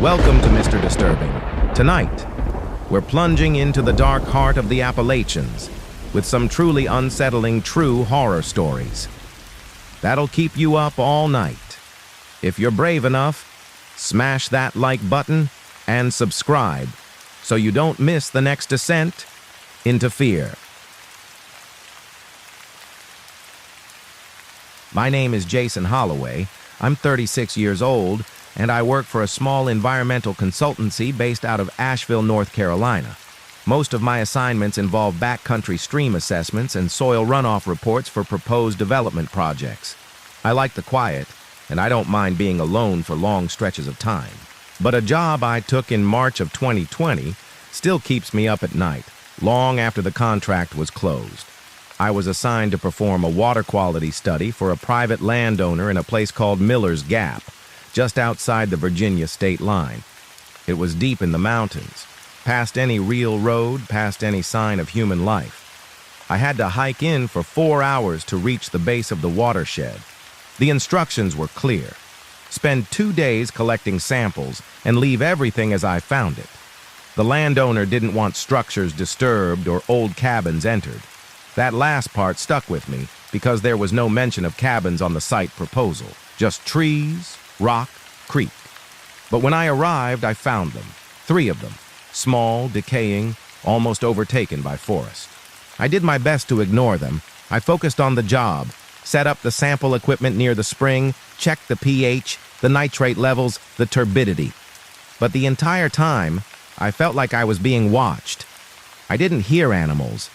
Welcome to Mr. Disturbing. Tonight, we're plunging into the dark heart of the Appalachians with some truly unsettling true horror stories. That'll keep you up all night. If you're brave enough, smash that like button and subscribe so you don't miss the next descent into fear. My name is Jason Holloway. I'm 36 years old, and I work for a small environmental consultancy based out of Asheville, North Carolina. Most of my assignments involve backcountry stream assessments and soil runoff reports for proposed development projects. I like the quiet, and I don't mind being alone for long stretches of time. But a job I took in March of 2020 still keeps me up at night, long after the contract was closed. I was assigned to perform a water quality study for a private landowner in a place called Miller's Gap, just outside the Virginia state line. It was deep in the mountains, past any real road, past any sign of human life. I had to hike in for 4 hours to reach the base of the watershed. The instructions were clear. Spend 2 days collecting samples and leave everything as I found it. The landowner didn't want structures disturbed or old cabins entered. That last part stuck with me because there was no mention of cabins on the site proposal, just trees, rock, creek. But when I arrived, I found them, 3 of them, small, decaying, almost overtaken by forest. I did my best to ignore them. I focused on the job, set up the sample equipment near the spring, checked the pH, the nitrate levels, the turbidity. But the entire time, I felt like I was being watched. I didn't hear animals.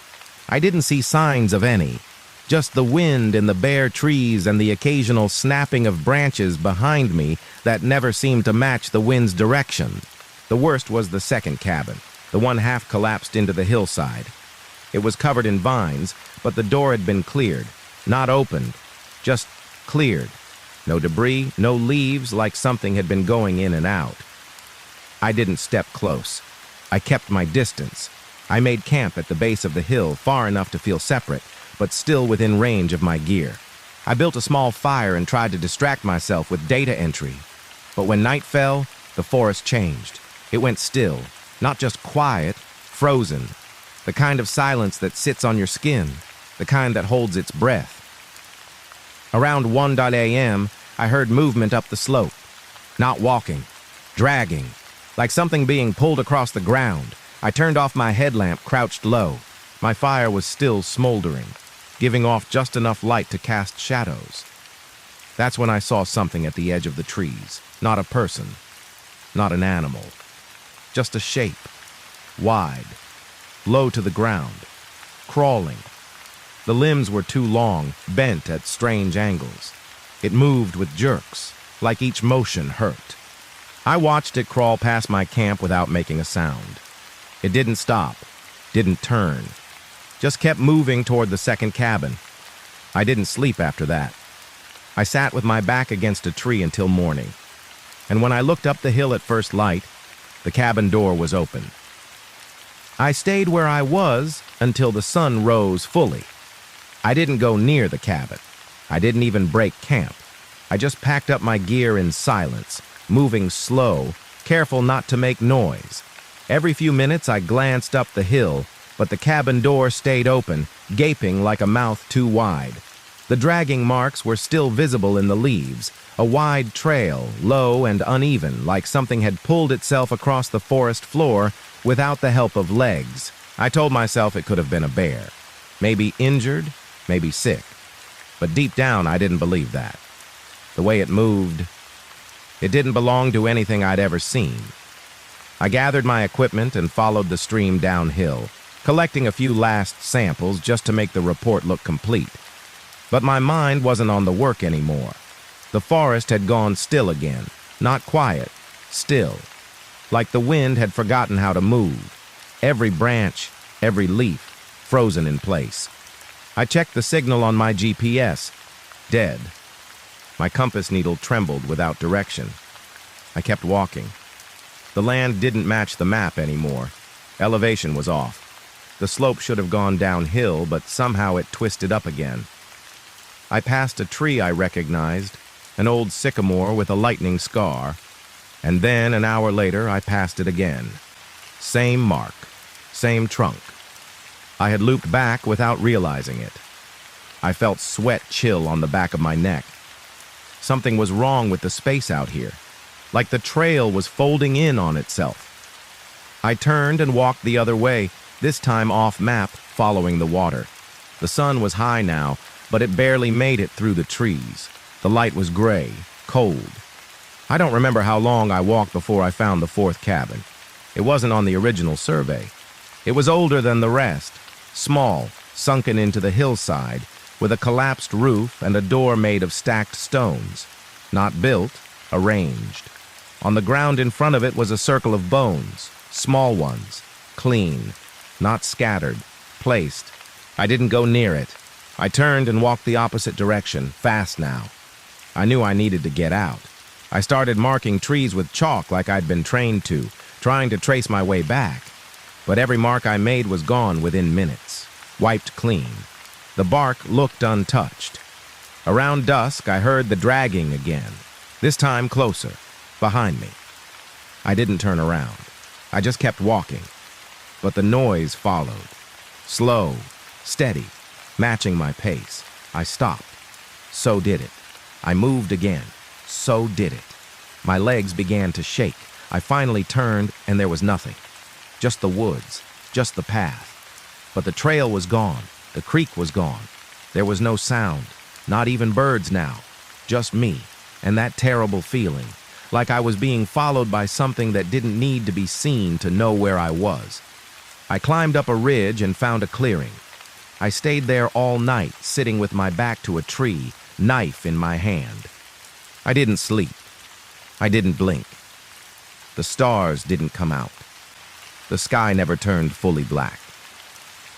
I didn't see signs of any. Just the wind in the bare trees and the occasional snapping of branches behind me that never seemed to match the wind's direction. The worst was the second cabin, the one half collapsed into the hillside. It was covered in vines, but the door had been cleared, not opened, just cleared. No debris, no leaves, like something had been going in and out. I didn't step close. I kept my distance. I made camp at the base of the hill, far enough to feel separate, but still within range of my gear. I built a small fire and tried to distract myself with data entry. But when night fell, the forest changed. It went still, not just quiet, frozen. The kind of silence that sits on your skin, the kind that holds its breath. Around 1 a.m., I heard movement up the slope. Not walking, dragging, like something being pulled across the ground. I turned off my headlamp, crouched low. My fire was still smoldering, giving off just enough light to cast shadows. That's when I saw something at the edge of the trees. Not a person, not an animal. Just a shape, wide, low to the ground, crawling. The limbs were too long, bent at strange angles. It moved with jerks, like each motion hurt. I watched it crawl past my camp without making a sound. It didn't stop, didn't turn, just kept moving toward the second cabin. I didn't sleep after that. I sat with my back against a tree until morning, and when I looked up the hill at first light, the cabin door was open. I stayed where I was until the sun rose fully. I didn't go near the cabin. I didn't even break camp. I just packed up my gear in silence, moving slow, careful not to make noise. Every few minutes I glanced up the hill, but the cabin door stayed open, gaping like a mouth too wide. The dragging marks were still visible in the leaves, a wide trail, low and uneven, like something had pulled itself across the forest floor without the help of legs. I told myself it could have been a bear. Maybe injured, maybe sick. But deep down, I didn't believe that. The way it moved, it didn't belong to anything I'd ever seen. I gathered my equipment and followed the stream downhill, collecting a few last samples just to make the report look complete. But my mind wasn't on the work anymore. The forest had gone still again, not quiet, still, like the wind had forgotten how to move. Every branch, every leaf, frozen in place. I checked the signal on my GPS. Dead. My compass needle trembled without direction. I kept walking. The land didn't match the map anymore. Elevation was off. The slope should have gone downhill, but somehow it twisted up again. I passed a tree I recognized, an old sycamore with a lightning scar. And then, an hour later, I passed it again. Same mark, same trunk. I had looped back without realizing it. I felt sweat chill on the back of my neck. Something was wrong with the space out here, like the trail was folding in on itself. I turned and walked the other way, this time off map, following the water. The sun was high now, but it barely made it through the trees. The light was gray, cold. I don't remember how long I walked before I found the fourth cabin. It wasn't on the original survey. It was older than the rest, small, sunken into the hillside, with a collapsed roof and a door made of stacked stones. Not built, arranged. On the ground in front of it was a circle of bones, small ones, clean, not scattered, placed. I didn't go near it. I turned and walked the opposite direction, fast now. I knew I needed to get out. I started marking trees with chalk like I'd been trained to, trying to trace my way back. But every mark I made was gone within minutes, wiped clean. The bark looked untouched. Around dusk, I heard the dragging again, this time closer, behind me. I didn't turn around. I just kept walking. But the noise followed. Slow, steady, matching my pace. I stopped. So did it. I moved again. So did it. My legs began to shake. I finally turned, and there was nothing. Just the woods, just the path. But the trail was gone. The creek was gone. There was no sound, not even birds now. Just me, and that terrible feeling, like I was being followed by something that didn't need to be seen to know where I was. I climbed up a ridge and found a clearing. I stayed there all night, sitting with my back to a tree, knife in my hand. I didn't sleep. I didn't blink. The stars didn't come out. The sky never turned fully black.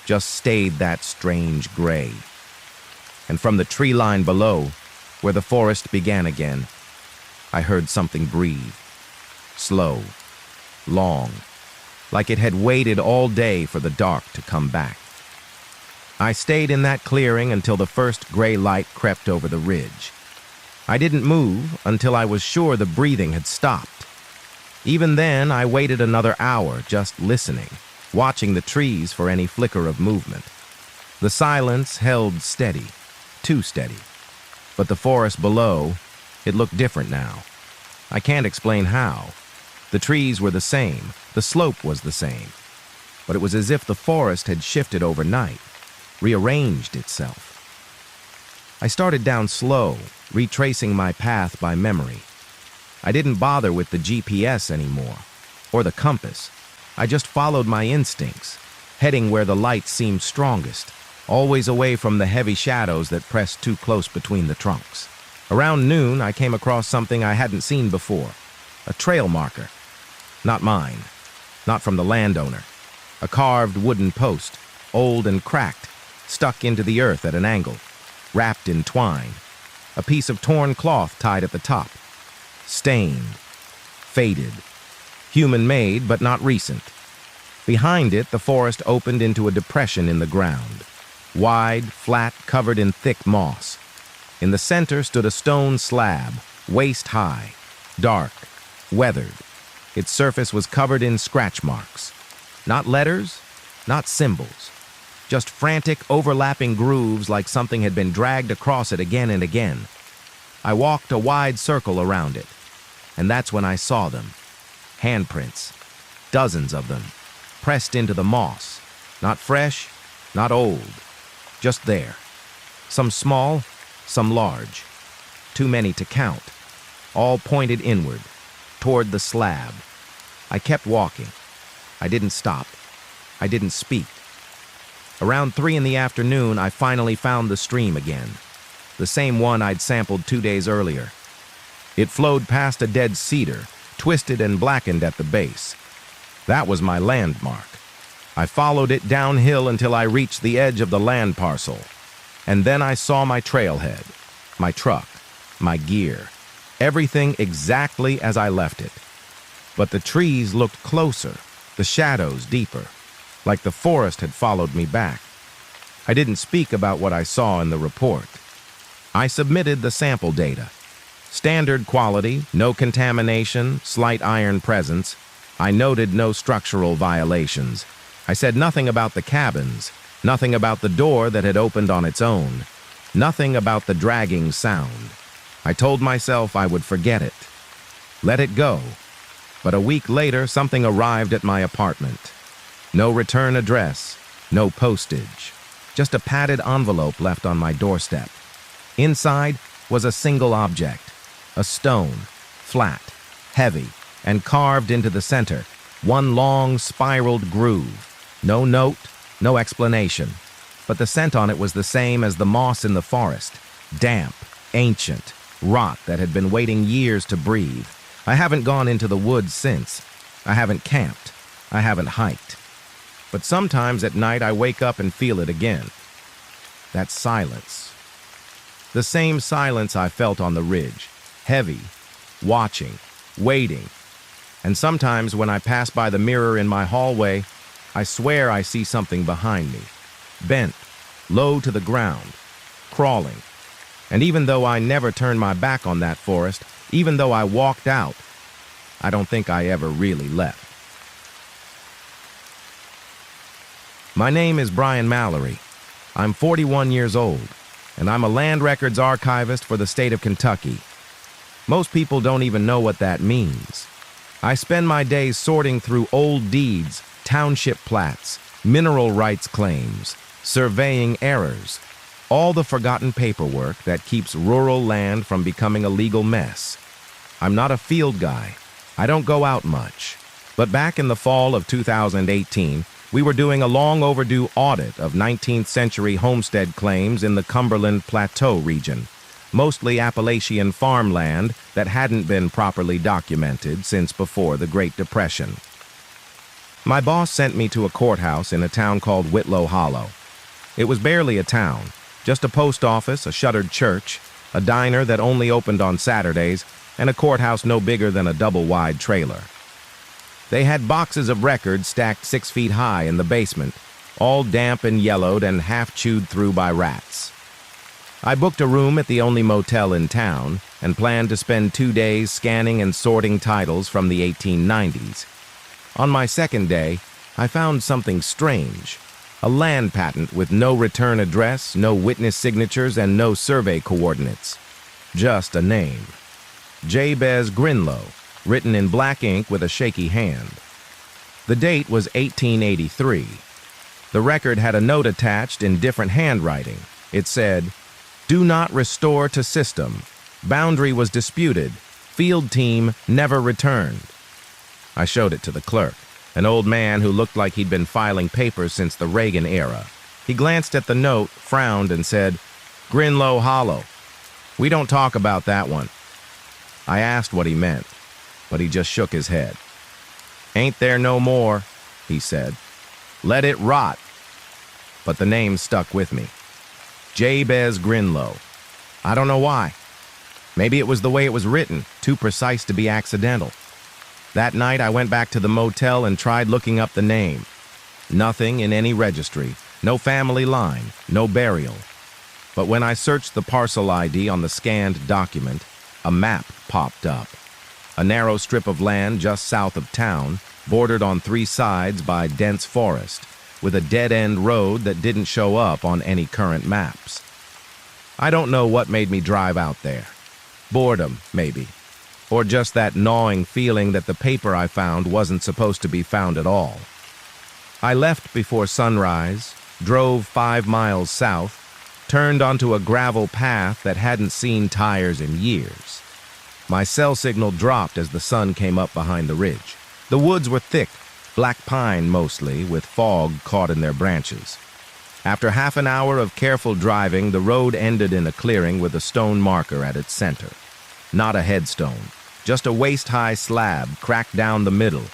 Just stayed that strange gray. And from the tree line below, where the forest began again, I heard something breathe. Slow, long, like it had waited all day for the dark to come back. I stayed in that clearing until the first gray light crept over the ridge. I didn't move until I was sure the breathing had stopped. Even then, I waited another hour just listening, watching the trees for any flicker of movement. The silence held steady, too steady. But the forest below, it looked different now. I can't explain how. The trees were the same, the slope was the same. But it was as if the forest had shifted overnight, rearranged itself. I started down slow, retracing my path by memory. I didn't bother with the GPS anymore, or the compass. I just followed my instincts, heading where the light seemed strongest, always away from the heavy shadows that pressed too close between the trunks. Around noon, I came across something I hadn't seen before, a trail marker. Not mine, not from the landowner. A carved wooden post, old and cracked, stuck into the earth at an angle, wrapped in twine. A piece of torn cloth tied at the top. Stained, faded, human-made but not recent. Behind it, the forest opened into a depression in the ground, wide, flat, covered in thick moss. In the center stood a stone slab, waist-high, dark, weathered. Its surface was covered in scratch marks. Not letters, not symbols. Just frantic, overlapping grooves like something had been dragged across it again and again. I walked a wide circle around it, and that's when I saw them. Handprints, dozens of them, pressed into the moss. Not fresh, not old, just there. Some small, some large. Too many to count. All pointed inward, toward the slab. I kept walking. I didn't stop. I didn't speak. Around 3 in the afternoon, I finally found the stream again. The same one I'd sampled 2 days earlier. It flowed past a dead cedar, twisted and blackened at the base. That was my landmark. I followed it downhill until I reached the edge of the land parcel. And then I saw my trailhead, my truck, my gear, everything exactly as I left it. But the trees looked closer, the shadows deeper, like the forest had followed me back. I didn't speak about what I saw in the report. I submitted the sample data. Standard quality, no contamination, slight iron presence. I noted no structural violations. I said nothing about the cabins, nothing about the door that had opened on its own, nothing about the dragging sound. I told myself I would forget it. Let it go. But a week later, something arrived at my apartment. No return address, no postage. Just a padded envelope left on my doorstep. Inside was a single object, a stone, flat, heavy, and carved into the center, one long spiraled groove. No note, no explanation. But the scent on it was the same as the moss in the forest, damp, ancient, rot that had been waiting years to breathe. I haven't gone into the woods since. I haven't camped. I haven't hiked. But sometimes at night I wake up and feel it again. That silence. The same silence I felt on the ridge. Heavy, watching, waiting. And sometimes when I pass by the mirror in my hallway, I swear I see something behind me. Bent, low to the ground, crawling. And even though I never turned my back on that forest, even though I walked out, I don't think I ever really left. My name is Brian Mallory. I'm 41 years old, and I'm a land records archivist for the state of Kentucky. Most people don't even know what that means. I spend my days sorting through old deeds, township plats, mineral rights claims, surveying errors, all the forgotten paperwork that keeps rural land from becoming a legal mess. I'm not a field guy. I don't go out much. But back in the fall of 2018, we were doing a long overdue audit of 19th century homestead claims in the Cumberland Plateau region, mostly Appalachian farmland that hadn't been properly documented since before the Great Depression. My boss sent me to a courthouse in a town called Whitlow Hollow. It was barely a town, just a post office, a shuttered church, a diner that only opened on Saturdays, and a courthouse no bigger than a double-wide trailer. They had boxes of records stacked 6 feet high in the basement, all damp and yellowed and half chewed through by rats. I booked a room at the only motel in town and planned to spend 2 days scanning and sorting titles from the 1890s. On my second day, I found something strange. A land patent with no return address, no witness signatures, and no survey coordinates. Just a name. Jabez Grinlow, written in black ink with a shaky hand. The date was 1883. The record had a note attached in different handwriting. It said, "Do not restore to system. Boundary was disputed. Field team never returned." I showed it to the clerk, an old man who looked like he'd been filing papers since the Reagan era. He glanced at the note, frowned, and said, "Grinlow Hollow. We don't talk about that one." I asked what he meant, but he just shook his head. "Ain't there no more," he said. "Let it rot." But the name stuck with me. Jabez Grinlow. I don't know why. Maybe it was the way it was written, too precise to be accidental. That night I went back to the motel and tried looking up the name. Nothing in any registry, no family line, no burial. But when I searched the parcel ID on the scanned document, a map popped up. A narrow strip of land just south of town, bordered on 3 sides by dense forest, with a dead-end road that didn't show up on any current maps. I don't know what made me drive out there. Boredom, maybe. Or just that gnawing feeling that the paper I found wasn't supposed to be found at all. I left before sunrise, drove 5 miles south, turned onto a gravel path that hadn't seen tires in years. My cell signal dropped as the sun came up behind the ridge. The woods were thick, black pine mostly, with fog caught in their branches. After half an hour of careful driving, the road ended in a clearing with a stone marker at its center. Not a headstone, just a waist-high slab cracked down the middle,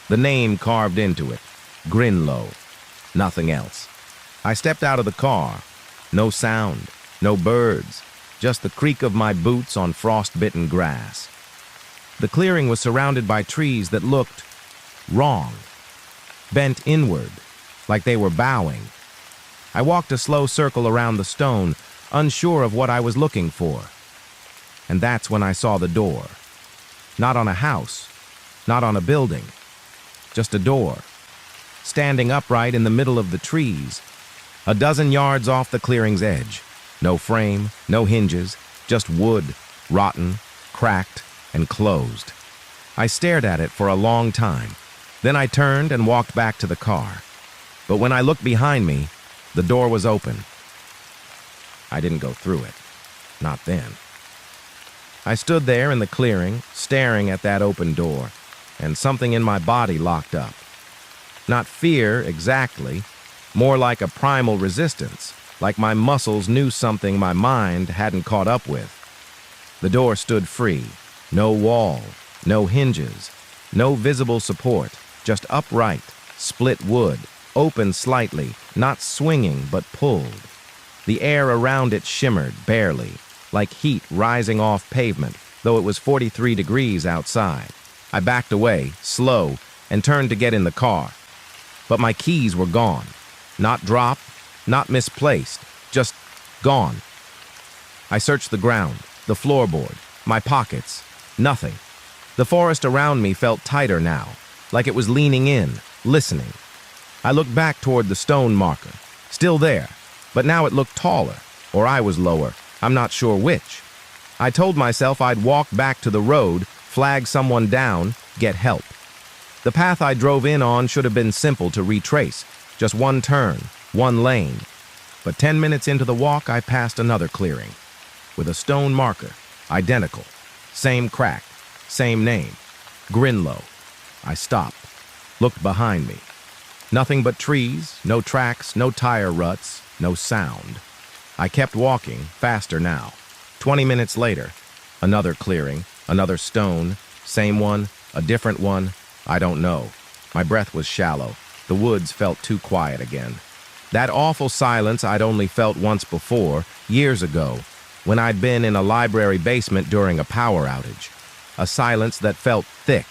the name carved into it, Grinlow. Nothing else. I stepped out of the car. No sound, no birds, just the creak of my boots on frost-bitten grass. The clearing was surrounded by trees that looked wrong, bent inward, like they were bowing. I walked a slow circle around the stone, unsure of what I was looking for. and that's when I saw the door. Not on a house, not on a building, just a door, standing upright in the middle of the trees, a dozen yards off the clearing's edge. No frame, no hinges, just wood, rotten, cracked, and closed. I stared at it for a long time. Then I turned and walked back to the car. But when I looked behind me, the door was open. I didn't go through it. Not then. I stood there in the clearing, staring at that open door, and something in my body locked up. Not fear exactly, more like a primal resistance, like my muscles knew something my mind hadn't caught up with. The door stood free, no wall, no hinges, no visible support, just upright, split wood, open slightly, not swinging but pulled. The air around it shimmered barely, like heat rising off pavement, though it was 43 degrees outside. I backed away, slow, and turned to get in the car. But my keys were gone. Not dropped, not misplaced, just gone. I searched the ground, the floorboard, my pockets. Nothing. The forest around me felt tighter now, like it was leaning in, listening. I looked back toward the stone marker. Still there, but now it looked taller, or I was lower. I'm not sure which. I told myself I'd walk back to the road, flag someone down, get help. The path I drove in on should have been simple to retrace. Just one turn, one lane. But 10 minutes into the walk, I passed another clearing. With a stone marker, identical. Same crack, same name. Grinlow. I stopped, looked behind me. Nothing but trees, no tracks, no tire ruts, no sound. I kept walking, faster now. 20 minutes later, another clearing, another stone, same one, a different one, I don't know. My breath was shallow. The woods felt too quiet again. That awful silence I'd only felt once before, years ago, when I'd been in a library basement during a power outage. A silence that felt thick,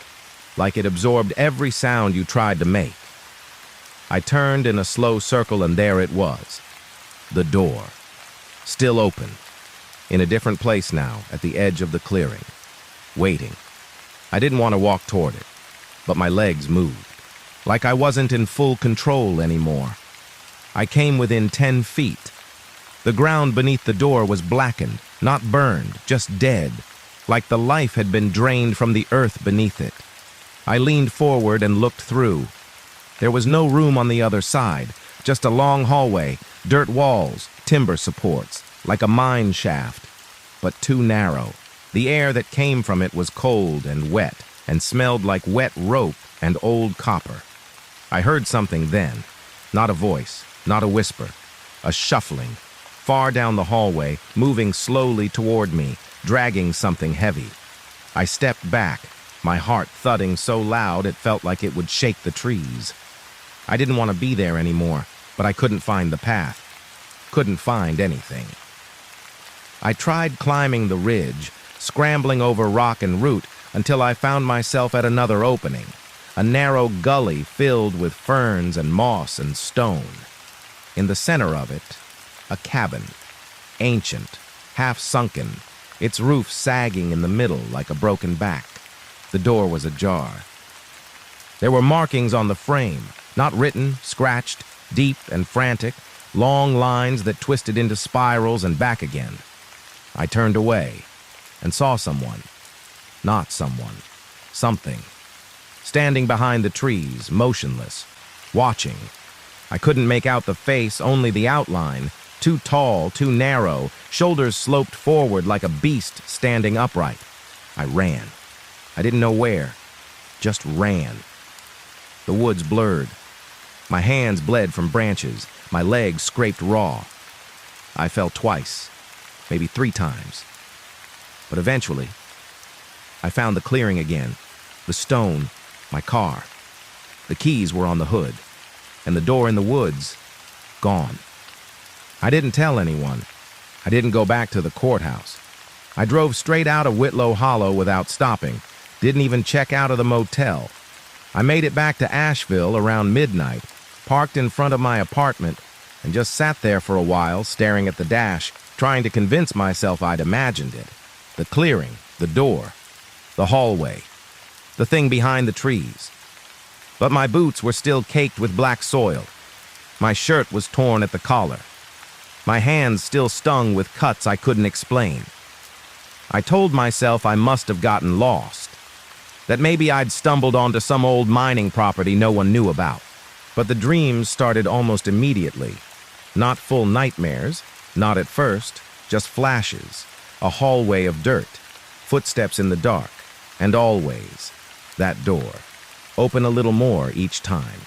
like it absorbed every sound you tried to make. I turned in a slow circle and there it was. The door. Still open. In a different place now, at the edge of the clearing. Waiting. I didn't want to walk toward it, but my legs moved. Like I wasn't in full control anymore. I came within 10 feet. The ground beneath the door was blackened, not burned, just dead, like the life had been drained from the earth beneath it. I leaned forward and looked through. There was no room on the other side, just a long hallway, dirt walls, timber supports, like a mine shaft, but too narrow. The air that came from it was cold and wet, and smelled like wet rope and old copper. I heard something then, not a voice, not a whisper, a shuffling, far down the hallway, moving slowly toward me, dragging something heavy. I stepped back, my heart thudding so loud it felt like it would shake the trees. I didn't want to be there anymore, but I couldn't find the path. Couldn't find anything. I tried climbing the ridge, scrambling over rock and root until I found myself at another opening, a narrow gully filled with ferns and moss and stone. In the center of it, a cabin, ancient, half-sunken, its roof sagging in the middle like a broken back. The door was ajar. There were markings on the frame, not written, scratched, deep and frantic, long lines that twisted into spirals and back again. I turned away and saw someone. Not someone. Something. Standing behind the trees, motionless, watching. I couldn't make out the face, only the outline. Too tall, too narrow, shoulders sloped forward like a beast standing upright. I ran. I didn't know where. Just ran. The woods blurred. My hands bled from branches. My legs scraped raw. I fell twice, maybe 3 times. But eventually, I found the clearing again, the stone, my car. The keys were on the hood, and the door in the woods, gone. I didn't tell anyone. I didn't go back to the courthouse. I drove straight out of Whitlow Hollow without stopping, didn't even check out of the motel. I made it back to Asheville around midnight, parked in front of my apartment, and just sat there for a while, staring at the dash, trying to convince myself I'd imagined it. the clearing, the door, the hallway, the thing behind the trees. But my boots were still caked with black soil. My shirt was torn at the collar. My hands still stung with cuts I couldn't explain. I told myself I must have gotten lost, that maybe I'd stumbled onto some old mining property no one knew about. But the dreams started almost immediately. Not full nightmares, not at first, just flashes, a hallway of dirt, footsteps in the dark, and always that door, open a little more each time.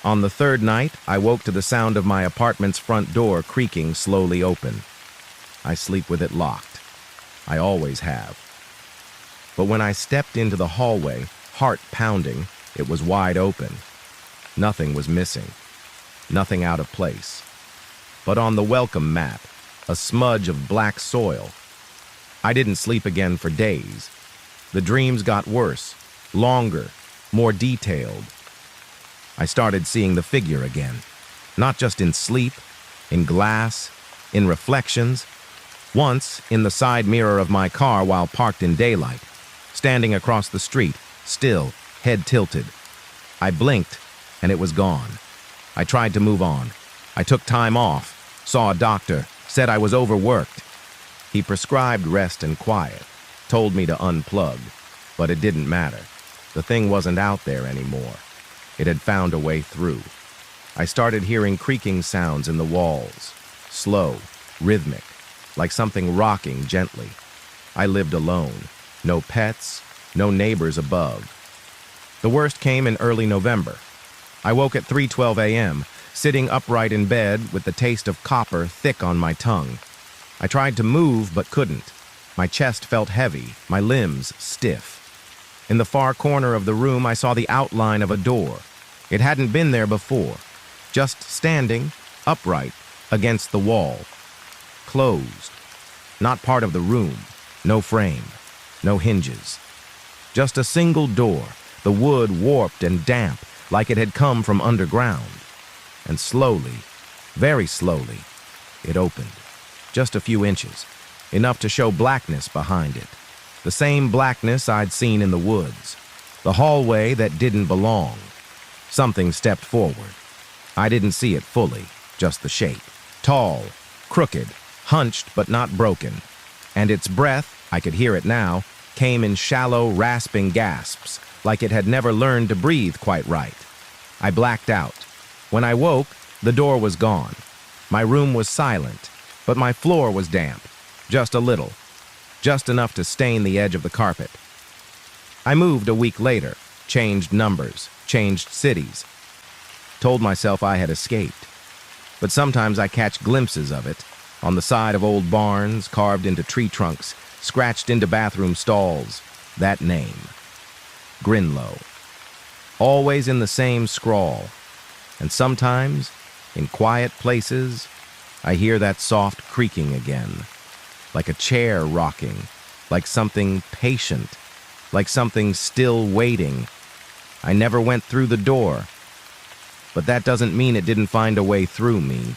On the third night, I woke to the sound of my apartment's front door creaking slowly open. I sleep with it locked. I always have. But when I stepped into the hallway, heart pounding, it was wide open. Nothing was missing. Nothing out of place. But on the welcome mat, a smudge of black soil. I didn't sleep again for days. The dreams got worse, longer, more detailed. I started seeing the figure again, not just in sleep, in glass, in reflections. Once, in the side mirror of my car while parked in daylight, standing across the street, still, head tilted. I blinked, and it was gone. I tried to move on. I took time off, saw a doctor, said I was overworked. He prescribed rest and quiet, told me to unplug, but it didn't matter. The thing wasn't out there anymore. It had found a way through. I started hearing creaking sounds in the walls, slow, rhythmic, like something rocking gently. I lived alone, no pets, no neighbors above. The worst came in early November. I woke at 3:12 a.m., sitting upright in bed with the taste of copper thick on my tongue. I tried to move but couldn't. My chest felt heavy, my limbs stiff. In the far corner of the room, I saw the outline of a door. It hadn't been there before, just standing, upright, against the wall. Closed. Not part of the room. No frame. No hinges. Just a single door, the wood warped and damp, like it had come from underground. And slowly, very slowly, it opened. Just a few inches, enough to show blackness behind it. The same blackness I'd seen in the woods. The hallway that didn't belong. Something stepped forward. I didn't see it fully, just the shape. Tall, crooked, hunched but not broken. And its breath, I could hear it now, came in shallow, rasping gasps, like it had never learned to breathe quite right. I blacked out. When I woke, the door was gone. My room was silent, but my floor was damp, just a little, just enough to stain the edge of the carpet. I moved a week later, changed numbers, changed cities. Told myself I had escaped. But sometimes I catch glimpses of it, on the side of old barns, carved into tree trunks, scratched into bathroom stalls. That name. Grinlow. Always in the same scrawl. And sometimes, in quiet places, I hear that soft creaking again. Like a chair rocking, like something patient, like something still waiting. I never went through the door, but that doesn't mean it didn't find a way through me.